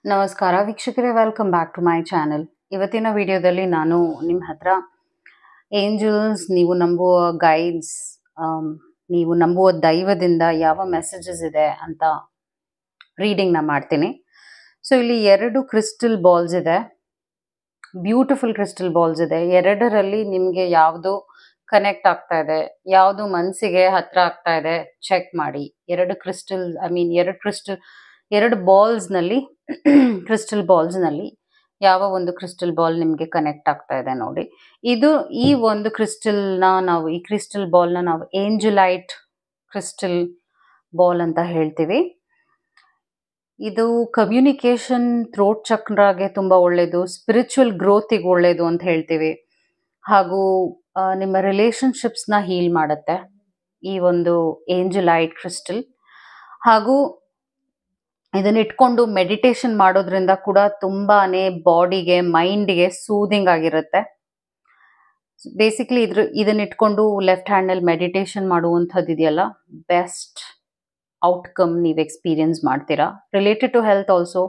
ನಮಸ್ಕಾರ ವೀಕ್ಷಕರೇ, welcome back to my channel. ಇವತ್ತಿನ ವಿಡಿಯೋದಲ್ಲಿ ನಾನು ನಿಮ್ಮ ಹತ್ರ ಏಂಜಲ್ಸ್, ನೀವು ನಂಬುವ ಗೈಡ್ಸ್, ನೀವು ನಂಬುವ ದೈವದಿಂದ ಯಾವ ಮೆಸೇಜಸ್ ಇದೆ ಅಂತ ರೀಡಿಂಗ್ನ ಮಾಡ್ತೀನಿ. ಸೊ ಇಲ್ಲಿ 2 ಕ್ರಿಸ್ಟಲ್ ಬಾಲ್ಸ್ ಇದೆ, ಬ್ಯೂಟಿಫುಲ್ ಕ್ರಿಸ್ಟಲ್ ಬಾಲ್ಸ್ ಇದೆ. ಎರಡರಲ್ಲಿ ನಿಮಗೆ ಯಾವುದು ಕನೆಕ್ಟ್ ಆಗ್ತಾ ಇದೆ, ಯಾವುದು ಮನಸ್ಸಿಗೆ ಹತ್ರ ಆಗ್ತಾ ಇದೆ ಚೆಕ್ ಮಾಡಿ. 2 ಬಾಲ್ಸ್ನಲ್ಲಿ ಕ್ರಿಸ್ಟಲ್ ಬಾಲ್ಸ್ನಲ್ಲಿ ಯಾವ ಒಂದು ಕ್ರಿಸ್ಟಲ್ ಬಾಲ್ ನಿಮಗೆ ಕನೆಕ್ಟ್ ಆಗ್ತಾ ಇದೆ ನೋಡಿ. ಈ ಒಂದು ಕ್ರಿಸ್ಟಲ್ ಬಾಲ್ನ ನಾವು ಏಂಜಲೈಟ್ ಕ್ರಿಸ್ಟಲ್ ಬಾಲ್ ಅಂತ ಹೇಳ್ತೀವಿ. ಇದು ಕಮ್ಯುನಿಕೇಶನ್, ಥ್ರೋಟ್ ಚಕ್ರಾಗೆ ತುಂಬ ಒಳ್ಳೆಯದು, ಸ್ಪಿರಿಚುವಲ್ ಗ್ರೋತಿಗೆ ಒಳ್ಳೆಯದು ಅಂತ ಹೇಳ್ತೀವಿ. ಹಾಗೂ ನಿಮ್ಮ ರಿಲೇಶನ್ಶಿಪ್ಸ್ನ ಹೀಲ್ ಮಾಡುತ್ತೆ ಈ ಒಂದು ಏಂಜಲೈಟ್ ಕ್ರಿಸ್ಟಲ್. ಹಾಗೂ ಇದನ್ನ ಇಟ್ಕೊಂಡು ಮೆಡಿಟೇಷನ್ ಮಾಡೋದ್ರಿಂದ ಕೂಡ ತುಂಬಾನೇ ಬಾಡಿಗೆ, ಮೈಂಡ್ಗೆ ಸೂದಿಂಗ್ ಆಗಿರುತ್ತೆ. ಬೇಸಿಕ್ಲಿ ಇದನ್ನ ಇಟ್ಕೊಂಡು ಲೆಫ್ಟ್ ಹ್ಯಾಂಡಲ್ಲಿ ಮೆಡಿಟೇಷನ್ ಮಾಡುವಂಥದ್ದು ಇದೆಯಲ್ಲ, ಬೆಸ್ಟ್ ಔಟ್ಕಮ್ ನೀವು ಎಕ್ಸ್ಪೀರಿಯನ್ಸ್ ಮಾಡ್ತೀರಾ. ರಿಲೇಟೆಡ್ ಟು ಹೆಲ್ತ್ ಆಲ್ಸೋ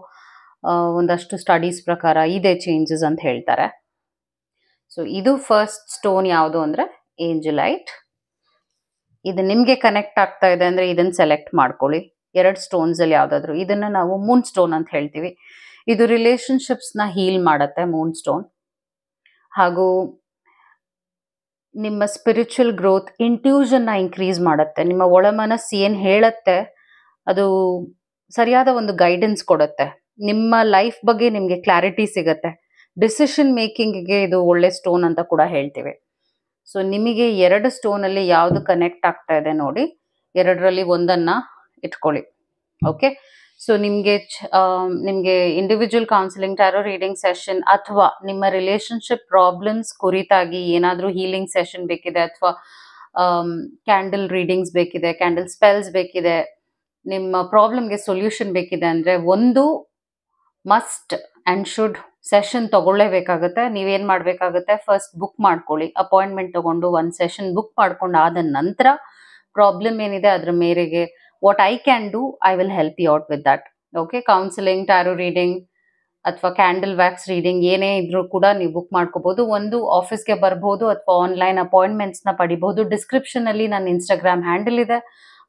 ಒಂದಷ್ಟು ಸ್ಟಡೀಸ್ ಪ್ರಕಾರ ಇದೆ ಚೇಂಜಸ್ ಅಂತ ಹೇಳ್ತಾರೆ. ಸೊ ಇದು ಫಸ್ಟ್ ಸ್ಟೋನ್ ಯಾವುದು ಅಂದರೆ ಏಂಜಲೈಟ್. ಇದು ನಿಮಗೆ ಕನೆಕ್ಟ್ ಆಗ್ತಾ ಇದೆ ಅಂದರೆ ಇದನ್ನು ಸೆಲೆಕ್ಟ್ ಮಾಡ್ಕೊಳ್ಳಿ. 2 ಸ್ಟೋನ್ಸ್ ಅಲ್ಲಿ ಯಾವ್ದಾದ್ರು. ಇದನ್ನ ನಾವು ಮೂನ್ ಸ್ಟೋನ್ ಅಂತ ಹೇಳ್ತೀವಿ. ಇದು ರಿಲೇಶನ್ಶಿಪ್ಸ್ನ ಹೀಲ್ ಮಾಡತ್ತೆ ಮೂನ್ ಸ್ಟೋನ್. ಹಾಗೂ ನಿಮ್ಮ ಸ್ಪಿರಿಚುವಲ್ ಗ್ರೋತ್, ಇಂಟ್ಯೂಷನ್ನ ಇನ್ಕ್ರೀಸ್ ಮಾಡುತ್ತೆ. ನಿಮ್ಮ ಒಳ ಮನಸ್ಸು ಏನು ಹೇಳುತ್ತೆ ಅದು ಸರಿಯಾದ ಒಂದು ಗೈಡೆನ್ಸ್ ಕೊಡುತ್ತೆ. ನಿಮ್ಮ ಲೈಫ್ ಬಗ್ಗೆ ನಿಮಗೆ ಕ್ಲಾರಿಟಿ ಸಿಗತ್ತೆ. ಡಿಸಿಷನ್ ಮೇಕಿಂಗ್ಗೆ ಇದು ಒಳ್ಳೆ ಸ್ಟೋನ್ ಅಂತ ಕೂಡ ಹೇಳ್ತೀವಿ. ಸೊ ನಿಮಗೆ 2 ಸ್ಟೋನಲ್ಲಿ ಯಾವುದು ಕನೆಕ್ಟ್ ಆಗ್ತಾ ಇದೆ ನೋಡಿ, 2ರಲ್ಲಿ ಒಂದನ್ನ ಇಟ್ಕೊಳ್ಳಿ. ಓಕೆ, ಸೊ ನಿಮಗೆ individual counselling, tarot reading session ಅಥವಾ ನಿಮ್ಮ ರಿಲೇಶನ್ಶಿಪ್ ಪ್ರಾಬ್ಲಮ್ಸ್ ಕುರಿತಾಗಿ ಏನಾದರೂ ಹೀಲಿಂಗ್ ಸೆಷನ್ ಬೇಕಿದೆ, ಅಥವಾ ಕ್ಯಾಂಡಲ್ ರೀಡಿಂಗ್ಸ್ ಬೇಕಿದೆ, ಕ್ಯಾಂಡಲ್ ಸ್ಪೆಲ್ಸ್ ಬೇಕಿದೆ, ನಿಮ್ಮ ಪ್ರಾಬ್ಲಮ್ಗೆ ಸೊಲ್ಯೂಷನ್ ಬೇಕಿದೆ ಅಂದರೆ ಒಂದು ಮಸ್ಟ್ ಆ್ಯಂಡ್ ಶುಡ್ ಸೆಷನ್ ತಗೊಳ್ಳೇಬೇಕಾಗುತ್ತೆ. ನೀವೇನು ಮಾಡಬೇಕಾಗುತ್ತೆ, ಫಸ್ಟ್ ಬುಕ್ ಮಾಡ್ಕೊಳ್ಳಿ. ಅಪಾಯಿಂಟ್ಮೆಂಟ್ ತಗೊಂಡು ಒಂದು ಸೆಷನ್ ಬುಕ್ ಮಾಡ್ಕೊಂಡು ಆದ ನಂತರ ಪ್ರಾಬ್ಲಮ್ ಏನಿದೆ ಅದ್ರ ಮೇರೆಗೆ what I can do, I will help you out with that. Okay, counselling, tarot reading ಅಥವಾ ಕ್ಯಾಂಡಲ್ ವ್ಯಾಕ್ಸ್ ರೀಡಿಂಗ್ ಏನೇ ಇದ್ರೂ ಕೂಡ ನೀವು ಬುಕ್ ಮಾಡ್ಕೋಬಹುದು. ಒಂದು ಆಫೀಸ್ಗೆ ಬರ್ಬೋದು ಅಥವಾ ಆನ್ಲೈನ್ ಅಪಾಯಿಂಟ್ಮೆಂಟ್ಸ್ನ ಪಡಿಬಹುದು. ಡಿಸ್ಕ್ರಿಪ್ಷನಲ್ಲಿ ನನ್ನ ಇನ್ಸ್ಟಾಗ್ರಾಮ್ ಹ್ಯಾಂಡಲ್ ಇದೆ,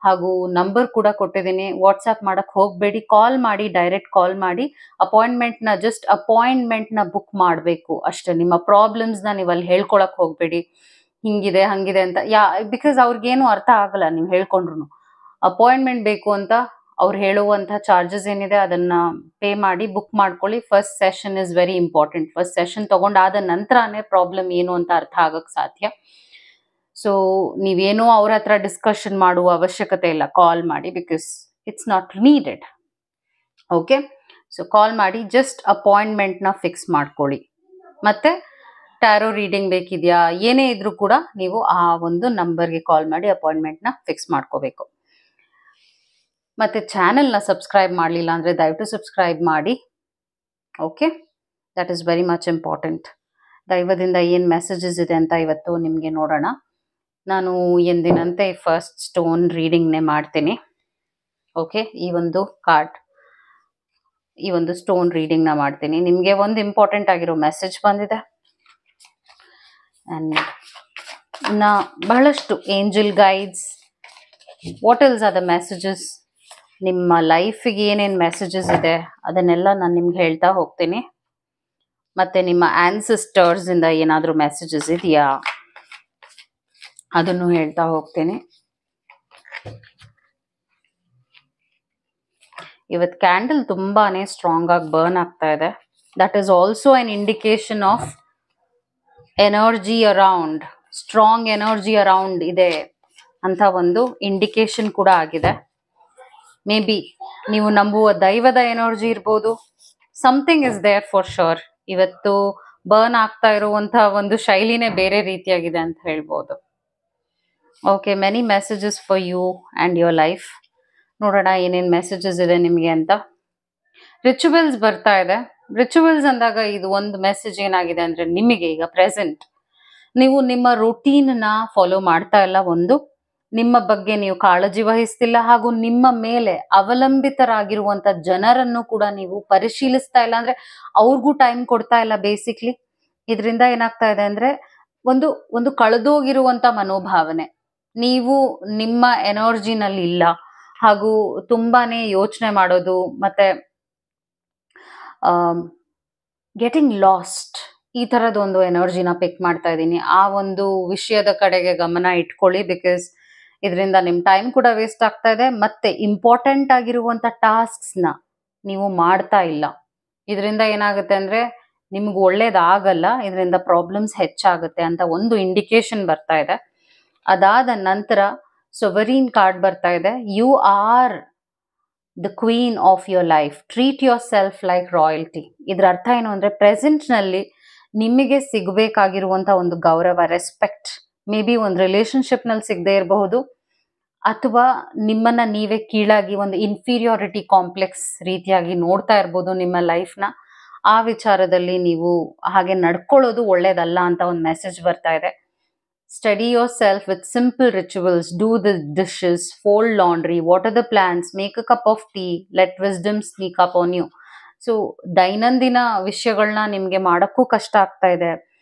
ಹಾಗೂ ನಂಬರ್ ಕೂಡ ಕೊಟ್ಟಿದ್ದೀನಿ. ವಾಟ್ಸ್ಆ್ಯಪ್ ಮಾಡಕ್ಕೆ ಹೋಗಬೇಡಿ, ಕಾಲ್ ಮಾಡಿ, ಡೈರೆಕ್ಟ್ ಕಾಲ್ ಮಾಡಿ. ಅಪಾಯಿಂಟ್ಮೆಂಟ್ನ ಬುಕ್ ಮಾಡಬೇಕು ಅಷ್ಟೇ. ನಿಮ್ಮ ಪ್ರಾಬ್ಲಮ್ಸ್ನ ನೀವು ಅಲ್ಲಿ ಹೇಳ್ಕೊಳಕ್ಕೆ ಹೋಗಬೇಡಿ, ಹಿಂಗಿದೆ ಹಂಗಿದೆ ಅಂತ. ಬಿಕಾಸ್ ಅವ್ರಿಗೇನು ಅರ್ಥ ಆಗಲ್ಲ ನೀವು ಹೇಳ್ಕೊಂಡ್ರು. ಅಪಾಯಿಂಟ್ಮೆಂಟ್ ಬೇಕು ಅಂತ ಅವ್ರು ಹೇಳುವಂಥ ಚಾರ್ಜಸ್ ಏನಿದೆ ಅದನ್ನ ಪೇ ಮಾಡಿ ಬುಕ್ ಮಾಡ್ಕೊಳ್ಳಿ. First session is very important. First session ತಗೊಂಡಾದ ನಂತರನೇ ಪ್ರಾಬ್ಲಮ್ ಏನು ಅಂತ ಅರ್ಥ ಆಗಕ್ಕೆ ಸಾಧ್ಯ. ಸೊ ನೀವೇನೋ ಅವ್ರ ಹತ್ರ ಡಿಸ್ಕಷನ್ ಮಾಡುವ ಅವಶ್ಯಕತೆ ಇಲ್ಲ, ಕಾಲ್ ಮಾಡಿ, because it's not needed. Okay, so ಕಾಲ್ ಮಾಡಿ ಜಸ್ಟ್ ಅಪಾಯಿಂಟ್ಮೆಂಟ್ನ ಫಿಕ್ಸ್ ಮಾಡ್ಕೊಳ್ಳಿ. ಮತ್ತೆ ಟ್ಯಾರೋ ರೀಡಿಂಗ್ ಬೇಕಿದೆಯಾ, ಏನೇ ಇದ್ರೂ ಕೂಡ ನೀವು ಆ ಒಂದು ನಂಬರ್ಗೆ ಕಾಲ್ ಮಾಡಿ ಅಪಾಯಿಂಟ್ಮೆಂಟ್ನ ಫಿಕ್ಸ್ ಮಾಡ್ಕೋಬೇಕು. ಮತ್ತು ಚಾನೆಲ್ನ ಸಬ್ಸ್ಕ್ರೈಬ್ ಮಾಡಲಿಲ್ಲ ಅಂದರೆ ದಯವಿಟ್ಟು ಸಬ್ಸ್ಕ್ರೈಬ್ ಮಾಡಿ. Okay, that is very much important. ದೈವದಿಂದ ಏನು ಮೆಸೇಜಸ್ ಇದೆ ಅಂತ ಇವತ್ತು ನಿಮಗೆ ನೋಡೋಣ. ನಾನು ಎಂದಿನಂತೆ ಫಸ್ಟ್ ಸ್ಟೋನ್ ರೀಡಿಂಗ್ನೇ ಮಾಡ್ತೀನಿ. ಓಕೆ, ಈ ಒಂದು ಸ್ಟೋನ್ ರೀಡಿಂಗ್ನ ಮಾಡ್ತೀನಿ. ನಿಮಗೆ ಒಂದು ಇಂಪಾರ್ಟೆಂಟ್ ಆಗಿರೋ ಮೆಸೇಜ್ ಬಂದಿದೆ. ಆ್ಯಂಡ್ ಬಹಳಷ್ಟು angel guides, what else are the messages, ನಿಮ್ಮ ಲೈಫಿಗೆ ಏನೇನು ಮೆಸೇಜಸ್ ಇದೆ ಅದನ್ನೆಲ್ಲ ನಾನು ನಿಮ್ಗೆ ಹೇಳ್ತಾ ಹೋಗ್ತೀನಿ. ಮತ್ತು ನಿಮ್ಮ ಆನ್ಸಿಸ್ಟರ್ಸಿಂದ ಏನಾದರೂ ಮೆಸೇಜಸ್ ಇದೆಯಾ ಅದನ್ನು ಹೇಳ್ತಾ ಹೋಗ್ತೀನಿ. ಇವತ್ತು ಕ್ಯಾಂಡಲ್ ತುಂಬಾ ಸ್ಟ್ರಾಂಗ್ ಆಗಿ ಬರ್ನ್ ಆಗ್ತಾ ಇದೆ. That is also on indication of energy around, strong energy around ಇದೆ ಅಂತ ಒಂದು ಇಂಡಿಕೇಶನ್ ಕೂಡ ಆಗಿದೆ. ಮೇ ಬಿ ನೀವು ನಂಬುವ ದೈವದ ಎನರ್ಜಿ ಇರ್ಬೋದು. Something is there for sure. ಇವತ್ತು ಬರ್ನ್ ಆಗ್ತಾ ಇರುವಂಥ ಒಂದು ಶೈಲಿನೇ ಬೇರೆ ರೀತಿಯಾಗಿದೆ ಅಂತ ಹೇಳ್ಬೋದು. Okay, many messages for you and your life. ನೋಡೋಣ ಏನೇನು ಮೆಸೇಜಸ್ ಇದೆ ನಿಮಗೆ ಅಂತ. ರಿಚುವಲ್ಸ್ ಬರ್ತಾ ಇದೆ. ರಿಚುವಲ್ಸ್ ಅಂದಾಗ ಇದು ಒಂದು ಮೆಸೇಜ್ ಏನಾಗಿದೆ ಅಂದರೆ, ನಿಮಗೆ ಈಗ ಪ್ರೆಸೆಂಟ್ ನೀವು ನಿಮ್ಮ ರೂಟೀನ್ನ ಫಾಲೋ ಮಾಡ್ತಾ ಇಲ್ಲ. ಒಂದು ನಿಮ್ಮ ಬಗ್ಗೆ ನೀವು ಕಾಳಜಿ ವಹಿಸ್ತಿಲ್ಲ, ಹಾಗೂ ನಿಮ್ಮ ಮೇಲೆ ಅವಲಂಬಿತರಾಗಿರುವಂತ ಜನರನ್ನು ಕೂಡ ನೀವು ಪರಿಶೀಲಿಸ್ತಾ ಇಲ್ಲ, ಅಂದ್ರೆ ಅವ್ರಿಗೂ ಟೈಮ್ ಕೊಡ್ತಾ ಇಲ್ಲ ಬೇಸಿಕ್ಲಿ. ಇದರಿಂದ ಏನಾಗ್ತಾ ಇದೆ ಅಂದ್ರೆ ಒಂದು ಒಂದು ಕಳೆದೋಗಿರುವಂತ ಮನೋಭಾವನೆ, ನೀವು ನಿಮ್ಮ ಎನರ್ಜಿನಲ್ಲಿ ಇಲ್ಲ, ಹಾಗೂ ತುಂಬಾನೇ ಯೋಚನೆ ಮಾಡೋದು, ಮತ್ತೆ ಗೆಟಿಂಗ್ ಲಾಸ್ಟ್, ಈ ತರದ ಒಂದು ಎನರ್ಜಿನ ಪಿಕ್ ಮಾಡ್ತಾ ಇದ್ದೀನಿ. ಆ ಒಂದು ವಿಷಯದ ಕಡೆಗೆ ಗಮನ ಇಟ್ಕೊಳ್ಳಿ, ಬಿಕಾಸ್ ಇದರಿಂದ ನಿಮ್ ಟೈಮ್ ಕೂಡ ವೇಸ್ಟ್ ಆಗ್ತಾ ಇದೆ, ಮತ್ತೆ ಇಂಪಾರ್ಟೆಂಟ್ ಆಗಿರುವಂತ ಟಾಸ್ಕ್ಸ್ನ ನೀವು ಮಾಡ್ತಾ ಇಲ್ಲ. ಇದರಿಂದ ಏನಾಗುತ್ತೆ ಅಂದ್ರೆ ನಿಮ್ಗೆ ಒಳ್ಳೇದಾಗಲ್ಲ, ಇದರಿಂದ ಪ್ರಾಬ್ಲಮ್ಸ್ ಹೆಚ್ಚಾಗುತ್ತೆ ಅಂತ ಒಂದು ಇಂಡಿಕೇಶನ್ ಬರ್ತಾ ಇದೆ. ಅದಾದ ನಂತರ ಸೊವರೀನ್ ಕಾರ್ಡ್ ಬರ್ತಾ ಇದೆ. You are the queen of your life, treat yourself like royalty. ಇದ್ರ ಅರ್ಥ ಏನು ಅಂದ್ರೆ ಪ್ರೆಸೆಂಟ್ ನಲ್ಲಿ ನಿಮಗೆ ಸಿಗಬೇಕಾಗಿರುವಂತ ಒಂದು ಗೌರವ, ರೆಸ್ಪೆಕ್ಟ್, ಮೇ ಬಿ ಒಂದು ರಿಲೇಶನ್ಶಿಪ್ ನಲ್ಲಿ ಸಿಗದೆ ಇರಬಹುದು, ಅಥವಾ ನಿಮ್ಮನ್ನ ನೀವೇ ಕೀಳಾಗಿ ಒಂದು ಇನ್ಫೀರಿಯಾರಿಟಿ ಕಾಂಪ್ಲೆಕ್ಸ್ ರೀತಿಯಾಗಿ ನೋಡ್ತಾ ಇರ್ಬೋದು ನಿಮ್ಮ ಲೈಫ್ನ. ಆ ವಿಚಾರದಲ್ಲಿ ನೀವು ಹಾಗೆ ನಡ್ಕೊಳ್ಳೋದು ಒಳ್ಳೇದಲ್ಲ ಅಂತ ಒಂದು ಮೆಸೇಜ್ ಬರ್ತಾ ಇದೆ. Study yourself with simple rituals, do the dishes, fold laundry, water the plants, make a cup of tea, let wisdom sneak up on you. So ದೈನಂದಿನ ವಿಷಯಗಳನ್ನ ನಿಮ್ಗೆ ಮಾಡೋಕ್ಕೂ ಕಷ್ಟ ಆಗ್ತಾ ಇದೆ,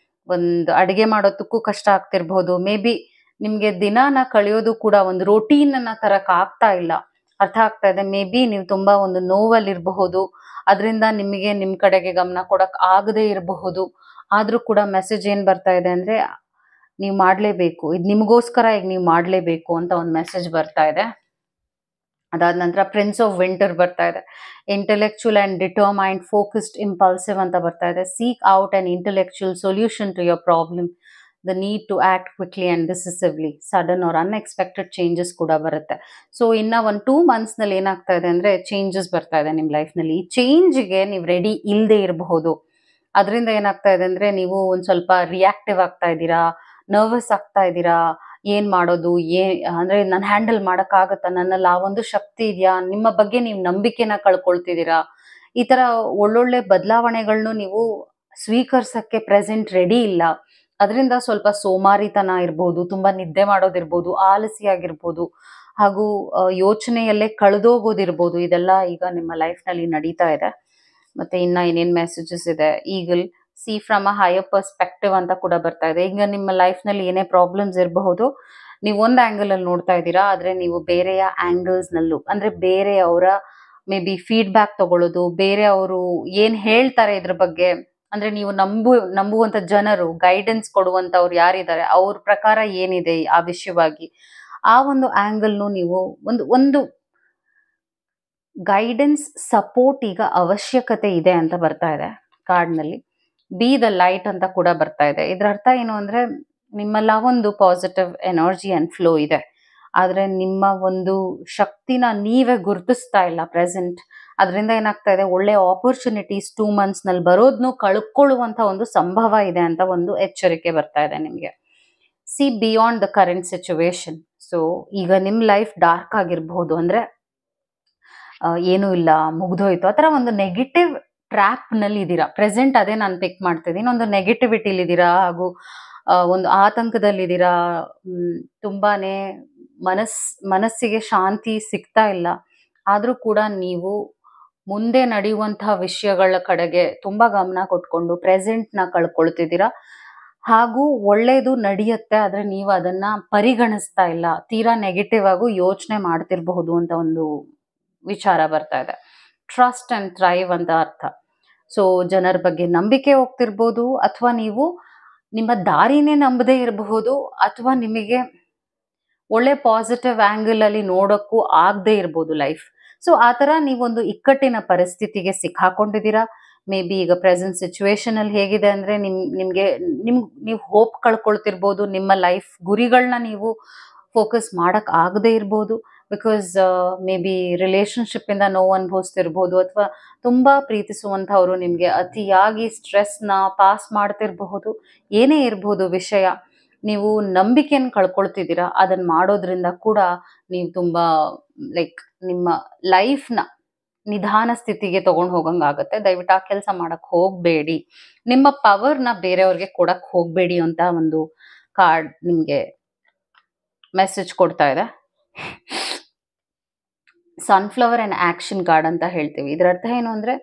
ಒಂದು ಅಡಿಗೆ ಮಾಡೋದಕ್ಕೂ ಕಷ್ಟ ಆಗ್ತಿರ್ಬೋದು, ಮೇ ಬಿ ನಿಮ್ಗೆ ದಿನಾನ ಕಳೆಯೋದು ಕೂಡ ಒಂದು ರೋಟೀನ್ ಅನ್ನ ತರಕ್ ಆಗ್ತಾ ಇಲ್ಲ, ಅರ್ಥ ಆಗ್ತಾ ಇದೆ. ಮೇ ಬಿ ನೀವು ತುಂಬಾ ಒಂದು ನೋವಲ್ಲಿ ಇರಬಹುದು, ಅದರಿಂದ ನಿಮಗೆ ನಿಮ್ ಕಡೆಗೆ ಗಮನ ಕೊಡಕ್ ಆಗದೆ ಇರಬಹುದು. ಆದ್ರೂ ಕೂಡ ಮೆಸೇಜ್ ಏನ್ ಬರ್ತಾ ಇದೆ ಅಂದ್ರೆ ನೀವು ಮಾಡ್ಲೇಬೇಕು, ಇದು ನಿಮಗೋಸ್ಕರ ಈಗ ನೀವು ಮಾಡ್ಲೇಬೇಕು ಅಂತ ಒಂದು ಮೆಸೇಜ್ ಬರ್ತಾ ಇದೆ. ಅದಾದ ನಂತರ ಪ್ರಿನ್ಸ್ ಆಫ್ ವಿಂಟರ್ ಬರ್ತಾ ಇದೆ. Intellectual and determined, focused, impulsive ಅಂತ ಬರ್ತಾ ಇದೆ. Seek out an intellectual solution to your problem, the need to act quickly and decisively, sudden or unexpected changes ಕೂಡ ಬರುತ್ತೆ. ಸೊ ಇನ್ನ ಒಂದು 2 months ನಲ್ಲಿ ಏನಾಗ್ತಾ ಇದೆ ಅಂದ್ರೆ ಚೇಂಜಸ್ ಬರ್ತಾ ಇದೆ ನಿಮ್ಮ ಲೈಫ್ ನಲ್ಲಿ. ಈ ಚೇಂಜ್ಗೆ ನೀವು ರೆಡಿ ಇಲ್ಲದೆ ಇರಬಹುದು. ಅದರಿಂದ ಏನಾಗ್ತಾ ಇದೆ ಅಂದ್ರೆ ನೀವು ಒಂದ್ ಸ್ವಲ್ಪ ರಿಯಾಕ್ಟಿವ್ ಆಗ್ತಾ ಇದ್ದೀರಾ, ನರ್ವಸ್ ಆಗ್ತಾ ಇದ್ದೀರಾ, ಏನ್ ಮಾಡೋದು, ಅಂದ್ರೆ ನಾನು ಹ್ಯಾಂಡಲ್ ಮಾಡಕ್ಕಾಗತ್ತಾ, ನನ್ನಲ್ಲಿ ಆ ಒಂದು ಶಕ್ತಿ ಇದೆಯಾ, ನಿಮ್ಮ ಬಗ್ಗೆ ನೀವು ನಂಬಿಕೆನ ಕಳ್ಕೊಳ್ತಿದ್ದೀರಾ. ಈ ತರ ಒಳ್ಳೊಳ್ಳೆ ಬದಲಾವಣೆಗಳನ್ನು ನೀವು ಸ್ವೀಕರಿಸಕ್ಕೆ ಪ್ರೆಸೆಂಟ್ ರೆಡಿ ಇಲ್ಲ. ಅದರಿಂದ ಸ್ವಲ್ಪ ಸೋಮಾರಿತನ ಇರ್ಬೋದು, ತುಂಬಾ ನಿದ್ದೆ ಮಾಡೋದಿರ್ಬೋದು, ಆಲಸಿ ಆಗಿರ್ಬೋದು, ಹಾಗೂ ಯೋಚನೆಯಲ್ಲೇ ಕಳೆದೋಗೋದಿರ್ಬೋದು. ಇದೆಲ್ಲ ಈಗ ನಿಮ್ಮ ಲೈಫ್ ನಲ್ಲಿ ನಡೀತಾ ಇದೆ. ಮತ್ತೆ ಇನ್ನ ಏನೇನ್ ಮೆಸೇಜಸ್ ಇದೆ, eagle C from a higher perspective ಅಂತ ಕೂಡ ಬರ್ತಾ ಇದೆ. ಈಗ ನಿಮ್ಮ ಲೈಫ್ ನಲ್ಲಿ ಏನೇ ಪ್ರಾಬ್ಲಮ್ಸ್ ಇರಬಹುದು, ನೀವು ಒಂದ್ ಆಂಗಲ್ ಅಲ್ಲಿ ನೋಡ್ತಾ ಇದ್ದೀರಾ, ಆದ್ರೆ ನೀವು ಬೇರೆಯ ಆಂಗಲ್ಸ್ ನಲ್ಲೂ, ಅಂದ್ರೆ ಬೇರೆಯವರ ಮೇ ಬಿ ಫೀಡ್ಬ್ಯಾಕ್ ತಗೊಳ್ಳೋದು, ಬೇರೆ ಅವರು ಏನ್ ಹೇಳ್ತಾರೆ ಇದ್ರ ಬಗ್ಗೆ, ಅಂದ್ರೆ ನೀವು ನಂಬುವಂತ ಜನರು, ಗೈಡೆನ್ಸ್ ಕೊಡುವಂತವ್ರು ಯಾರಿದ್ದಾರೆ, ಅವ್ರ ಪ್ರಕಾರ ಏನಿದೆ ಆ ವಿಷಯವಾಗಿ, ಆ ಒಂದು ಆಂಗಲ್ನು ನೀವು ಒಂದು ಗೈಡೆನ್ಸ್, ಸಪೋರ್ಟ್ ಈಗ ಅವಶ್ಯಕತೆ ಇದೆ ಅಂತ ಬರ್ತಾ ಇದೆ ಕಾರ್ಡ್ನಲ್ಲಿ. ಬಿ ದ ಲೈಟ್ ಅಂತ ಕೂಡ ಬರ್ತಾ ಇದೆ. ಇದ್ರ ಅರ್ಥ ಏನು ಅಂದ್ರೆ ನಿಮ್ಮಲ್ಲ ಒಂದು ಪಾಸಿಟಿವ್ ಎನರ್ಜಿ ಅಂಡ್ ಫ್ಲೋ ಇದೆ, ಆದ್ರೆ ನಿಮ್ಮ ಒಂದು ಶಕ್ತಿನ ನೀವೇ ಗುರುತಿಸ್ತಾ ಇಲ್ಲ ಪ್ರೆಸೆಂಟ್. ಅದರಿಂದ ಏನಾಗ್ತಾ ಇದೆ, ಒಳ್ಳೆ ಆಪರ್ಚುನಿಟೀಸ್ 2 months ನಲ್ಲಿ ಬರೋದ್ನು ಕಳ್ಕೊಳ್ಳುವಂತ ಒಂದು ಸಂಭವ ಇದೆ ಅಂತ ಒಂದು ಎಚ್ಚರಿಕೆ ಬರ್ತಾ ಇದೆ ನಿಮ್ಗೆ. C beyond the current situation. So ಈಗ ನಿಮ್ ಲೈಫ್ ಡಾರ್ಕ್ ಆಗಿರ್ಬಹುದು, ಅಂದ್ರೆ ಏನೂ ಇಲ್ಲ, ಮುಗ್ದೋಯ್ತು, ಆ ಥರ ಒಂದು ನೆಗೆಟಿವ್ ಟ್ರ್ಯಾಪ್ ನಲ್ಲಿ ಇದ್ದೀರಾ ಪ್ರೆಸೆಂಟ್. ಅದೇ ನಾನು ಪಿಕ್ ಮಾಡ್ತಿದ್ದೀನಿ. ಒಂದು ನೆಗೆಟಿವಿಟಿಲಿ ಇದ್ದೀರಾ, ಹಾಗೂ ಒಂದು ಆತಂಕದಲ್ಲಿದ್ದೀರಾ, ತುಂಬಾನೇ ಮನಸ್ಸಿಗೆ ಶಾಂತಿ ಸಿಗ್ತಾ ಇಲ್ಲ. ಆದ್ರೂ ಕೂಡ ನೀವು ಮುಂದೆ ನಡೆಯುವಂತಹ ವಿಷಯಗಳ ಕಡೆಗೆ ತುಂಬಾ ಗಮನ ಕೊಟ್ಕೊಂಡು ಪ್ರೆಸೆಂಟ್ನ ಕಳ್ಕೊಳ್ತಿದ್ದೀರಾ, ಹಾಗೂ ಒಳ್ಳೇದು ನಡೆಯುತ್ತೆ, ಆದ್ರೆ ನೀವು ಅದನ್ನ ಪರಿಗಣಿಸ್ತಾ ಇಲ್ಲ, ತೀರಾ ನೆಗೆಟಿವ್ ಆಗು ಯೋಚನೆ ಮಾಡ್ತಿರ್ಬಹುದು ಅಂತ ಒಂದು ವಿಚಾರ ಬರ್ತಾ ಇದೆ. ಟ್ರಸ್ಟ್ ಅಂಡ್ ಥ್ರೈವ್ ಅಂತ ಅರ್ಥ. ಸೊ ಜನರ ಬಗ್ಗೆ ನಂಬಿಕೆ ಹೋಗ್ತಿರ್ಬೋದು, ಅಥವಾ ನೀವು ನಿಮ್ಮ ದಾರಿನೇ ನಂಬದೇ ಇರಬಹುದು, ಅಥವಾ ನಿಮಗೆ ಒಳ್ಳೆ ಪಾಸಿಟಿವ್ ಆಂಗಲ್ ಅಲ್ಲಿ ನೋಡೋಕ್ಕೂ ಆಗದೆ ಇರ್ಬೋದು ಲೈಫ್. ಸೊ ಆ ತರ ನೀವೊಂದು ಇಕ್ಕಟ್ಟಿನ ಪರಿಸ್ಥಿತಿಗೆ ಸಿಕ್ಕಾಕೊಂಡಿದ್ದೀರಾ. ಮೇ ಬಿ ಈಗ ಪ್ರೆಸೆಂಟ್ ಸಿಚುವೇಶನ್ ಅಲ್ಲಿ ಹೇಗಿದೆ ಅಂದ್ರೆ ನೀವು ಹೋಪ್ ಕಳ್ಕೊಳ್ತಿರ್ಬೋದು, ನಿಮ್ಮ ಲೈಫ್ ಗುರಿಗಳನ್ನ ನೀವು ಫೋಕಸ್ ಮಾಡಕ್ ಆಗದೆ ಇರ್ಬೋದು, ಬಿಕಾಸ್ ಮೇ ಬಿ ರಿಲೇಶನ್ಶಿಪ್ ಇಂದ ನೋವು ಅನುಭವಿಸ್ತಿರ್ಬೋದು, ಅಥವಾ ತುಂಬಾ ಪ್ರೀತಿಸುವಂತವ್ರು ನಿಮ್ಗೆ ಅತಿಯಾಗಿ ಸ್ಟ್ರೆಸ್ನ ಪಾಸ್ ಮಾಡ್ತಿರಬಹುದು. ಏನೇ ಇರಬಹುದು ವಿಷಯ, ನೀವು ನಂಬಿಕೆಯನ್ನು ಕಳ್ಕೊಳ್ತಿದ್ದೀರಾ. ಅದನ್ನ ಮಾಡೋದ್ರಿಂದ ಕೂಡ ನೀವು ತುಂಬಾ ಲೈಕ್ ನಿಮ್ಮ ಲೈಫ್ನ ನಿಧಾನ ಸ್ಥಿತಿಗೆ ತಗೊಂಡು ಹೋಗಂಗಾಗತ್ತೆ. ದಯವಿಟ್ಟು ಆ ಕೆಲಸ ಮಾಡಕ್ ಹೋಗ್ಬೇಡಿ, ನಿಮ್ಮ ಪವರ್ನ ಬೇರೆಯವ್ರಿಗೆ ಕೊಡಕ್ ಹೋಗ್ಬೇಡಿ ಅಂತ ಒಂದು ಕಾರ್ಡ್ ನಿಮ್ಗೆ ಮೆಸೇಜ್ ಕೊಡ್ತಾ ಇದೆ. ಸನ್ಫ್ಲವರ್ ಆ್ಯಂಡ್ ಆ್ಯಕ್ಷನ್ ಕಾರ್ಡ್ ಅಂತ ಹೇಳ್ತೀವಿ. ಇದರ ಅರ್ಥ ಏನು ಅಂದರೆ